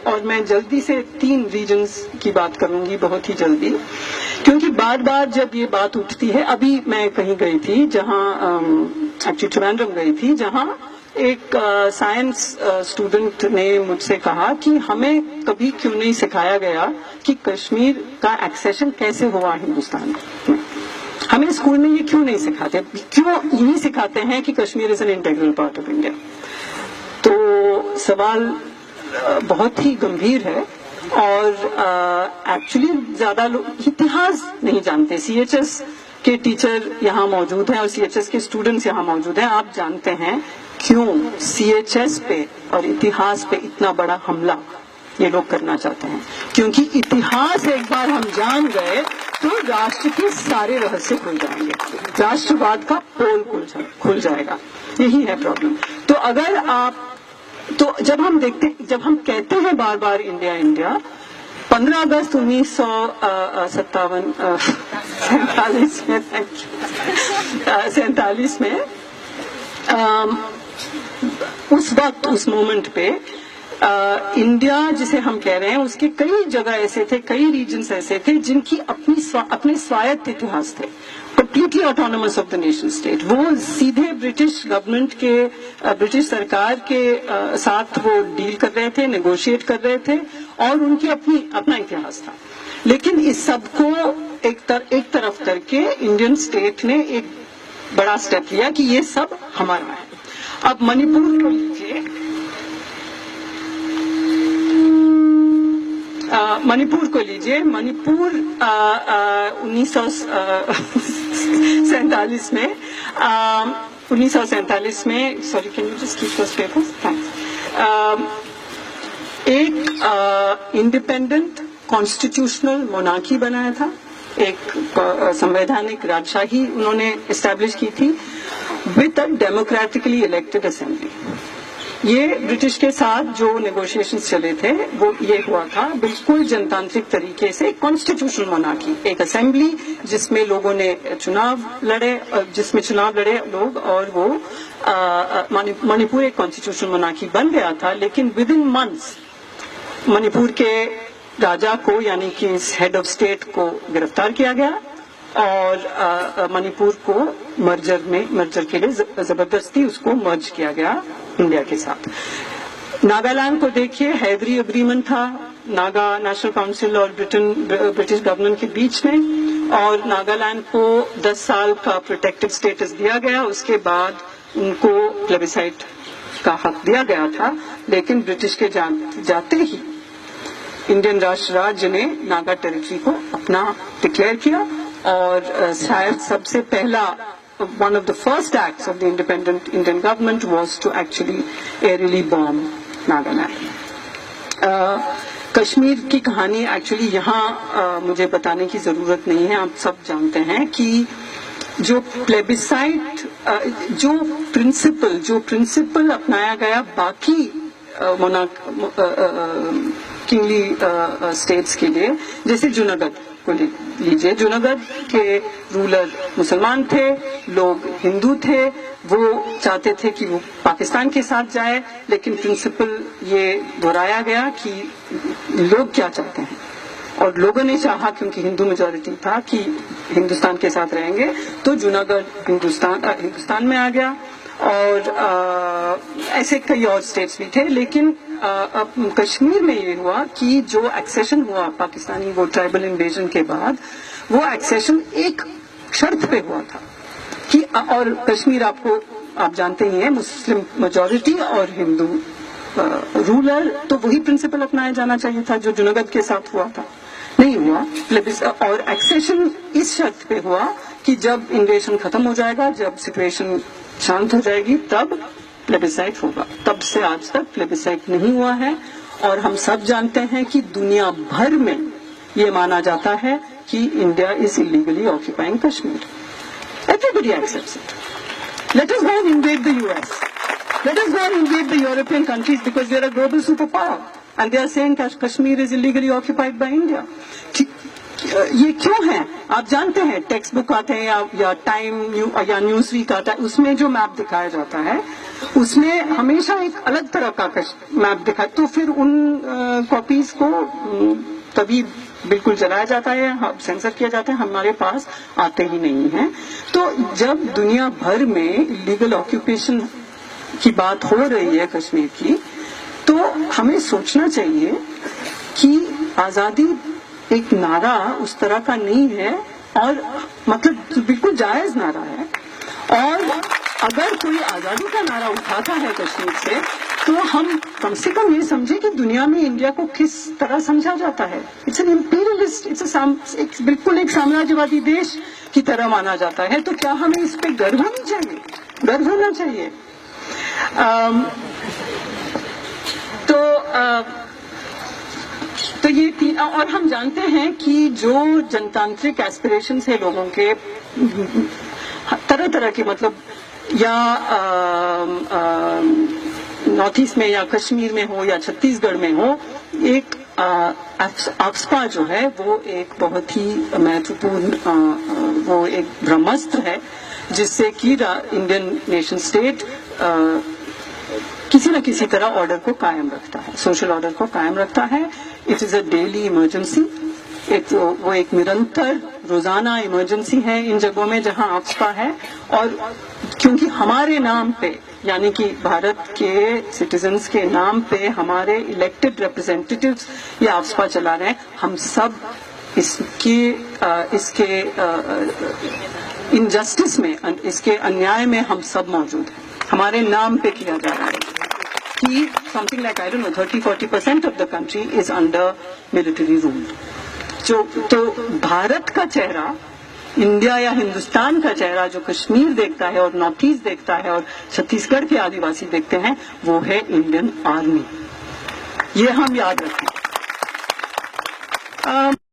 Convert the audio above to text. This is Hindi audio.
और मैं जल्दी से 3 रीजन्स की बात करूंगी, बहुत ही जल्दी, क्योंकि बार बार जब ये बात उठती है। अभी मैं कहीं गई थी जहां एक्चुअली त्रिवेंद्रम गई थी, जहां एक साइंस स्टूडेंट ने मुझसे कहा कि हमें कभी क्यों नहीं सिखाया गया कि कश्मीर का एक्सेशन कैसे हुआ हिंदुस्तान में। हमें स्कूल में ये क्यों नहीं सिखाते, क्यों यही सिखाते हैं कि Kashmir is an integral part of India. तो सवाल बहुत ही गंभीर है और एक्चुअली ज्यादा लोग इतिहास नहीं जानते। सीएचएस के टीचर यहाँ मौजूद हैं और सीएचएस के स्टूडेंट्स यहाँ मौजूद हैं। आप जानते हैं क्यों सीएचएस पे और इतिहास पे इतना बड़ा हमला ये लोग करना चाहते हैं? क्योंकि इतिहास एक बार हम जान गए तो राष्ट्र के सारे रहस्य खुल जाएंगे, राष्ट्रवाद का पोल खुल जाएगा। यही है प्रॉब्लम। तो अगर आप तो जब हम कहते हैं बार बार इंडिया इंडिया, 15 अगस्त 1947 में उस वक्त उस मोमेंट पे इंडिया जिसे हम कह रहे हैं उसके कई जगह ऐसे थे, कई रीजन्स ऐसे थे जिनकी अपने स्वायत्त इतिहास थे, completely autonomous of the nation state. वो सीधे ब्रिटिश गवर्नमेंट के, ब्रिटिश सरकार के साथ वो डील कर रहे थे, नेगोशिएट कर रहे थे और उनकी अपना इतिहास था। लेकिन इस सब को एक तरफ करके इंडियन स्टेट ने एक बड़ा स्टेप लिया कि ये सब हमारा है। अब मणिपुर को लीजिए, मणिपुर 1947 में sorry can you just keep those papers, thanks. एक इंडिपेंडेंट कॉन्स्टिट्यूशनल मोनार्की बनाया था, एक संवैधानिक राजशाही उन्होंने एस्टैब्लिश की थी with a democratically elected assembly. ये ब्रिटिश के साथ जो नेगोशिएशंस चले थे वो ये हुआ था बिल्कुल जनतांत्रिक तरीके से, कॉन्स्टिट्यूशनल मोनार्की, एक असेंबली जिसमें लोगों ने चुनाव लड़े लोग और वो मणिपुर एक कॉन्स्टिट्यूशनल मोनार्की बन गया था। लेकिन विद इन मंथ्स मणिपुर के राजा को यानी कि हेड ऑफ स्टेट को गिरफ्तार किया गया और मणिपुर को मर्जर के लिए जबरदस्ती उसको मर्ज किया गया इंडिया के साथ। नागालैंड को देखिए, हैदरी एग्रीमेंट था नागा नेशनल काउंसिल और ब्रिटिश गवर्नमेंट के बीच में, और नागालैंड को 10 साल का प्रोटेक्टेड स्टेटस दिया गया। उसके बाद उनको प्लेबिसाइट का हक दिया गया था, लेकिन ब्रिटिश के जाते ही इंडियन राष्ट्र राज्य ने नागा टेरिटरी को अपना डिक्लेयर किया और शायद सबसे पहला one of the first acts of the independent Indian government was to actually aerially bomb Nagaland. Kashmir की कहानी एक्चुअली यहाँ मुझे बताने की जरूरत नहीं है, आप सब जानते हैं कि जो प्लेबिसाइट जो प्रिंसिपल अपनाया गया बाकी किंगली स्टेट्स के लिए, जैसे जूनागढ़ को लीजिए, जूनागढ़ के रूलर मुसलमान थे, लोग हिंदू थे, वो चाहते थे कि वो पाकिस्तान के साथ जाए, लेकिन प्रिंसिपल ये दोहराया गया कि लोग क्या चाहते हैं, और लोगों ने चाहा क्योंकि हिंदू मेजॉरिटी था कि हिंदुस्तान के साथ रहेंगे, तो जूनागढ़ हिंदुस्तान में आ गया। और ऐसे कई और स्टेट्स भी थे, लेकिन कश्मीर में ये हुआ कि जो एक्सेशन हुआ पाकिस्तानी वो ट्राइबल इन्वेजन के बाद, वो एक्सेशन एक शर्त पे हुआ था कि, और कश्मीर आप जानते ही हैं मुस्लिम मेजॉरिटी और हिंदू रूलर, तो वही प्रिंसिपल अपनाया जाना चाहिए था जो जूनागढ़ के साथ हुआ था, नहीं हुआ। और एक्सेशन इस शर्त पे हुआ कि जब इन्वेजन खत्म हो जाएगा, जब सिचुएशन शांत हो जाएगी, तब प्लेबिसाइट होगा। तब से आज तक प्लेबिसाइट नहीं हुआ है, और हम सब जानते हैं कि दुनिया भर में ये माना जाता है कि India is illegally occupying Kashmir. Everybody accepts it. Let us go and invade the US, let us go and invade the European countries because they are a global super power and they are saying Kashmir is illegally occupied by India. ये क्यों है आप जानते हैं, टेक्स्ट बुक आते हैं या टाइम या न्यूज वीक आता है, उसमें जो मैप दिखाया जाता है उसमें हमेशा एक अलग तरह का मैप दिखाए, तो फिर उन कॉपीज को तभी बिल्कुल जलाया जाता है, सेंसर किया जाता है, हमारे पास आते ही नहीं है। तो जब दुनिया भर में लीगल ऑक्यूपेशन की बात हो रही है कश्मीर की, तो हमें सोचना चाहिए कि आजादी एक नारा उस तरह का नहीं है, और मतलब बिल्कुल जायज नारा है। और अगर कोई आजादी का नारा उठाता है कश्मीर से, तो हम कम से कम ये समझे कि दुनिया में इंडिया को किस तरह समझा जाता है। इट्स एन इंपीरियलिस्ट, इट्स बिल्कुल एक साम्राज्यवादी देश की तरह माना जाता है। तो क्या हमें इस पे गर्व नहीं चाहिए? गर्व होना चाहिए। तो ये तीन, और हम जानते हैं कि जो जनतांत्रिक एस्पिरेशंस है लोगों के तरह तरह के, मतलब या नॉर्थ ईस्ट में या कश्मीर में हो या छत्तीसगढ़ में हो, एक आफ्सपा जो है वो एक बहुत ही महत्वपूर्ण वो एक ब्रह्मास्त्र है, जिससे कि इंडियन नेशन स्टेट किसी न किसी तरह ऑर्डर को कायम रखता है, सोशल ऑर्डर को कायम रखता है। It is a daily emergency, वो एक निरंतर रोजाना इमरजेंसी है इन जगहों में जहां आफ्सपा है। और क्योंकि हमारे नाम पे, यानी कि भारत के सिटीजन्स के नाम पे हमारे इलेक्टेड रिप्रेजेंटेटिव्स ये आफ्सपा चला रहे हैं, हम सब इसके इनजस्टिस में, इसके अन्याय में हम सब मौजूद हैं। हमारे नाम पे किया जा रहा है कि something like I don't know 30-40% of the country is under military rule. तो भारत का चेहरा, इंडिया या हिंदुस्तान का चेहरा जो कश्मीर देखता है और नॉर्थ ईस्ट देखता है और छत्तीसगढ़ के आदिवासी देखते हैं, वो है इंडियन आर्मी। ये हम याद रखें।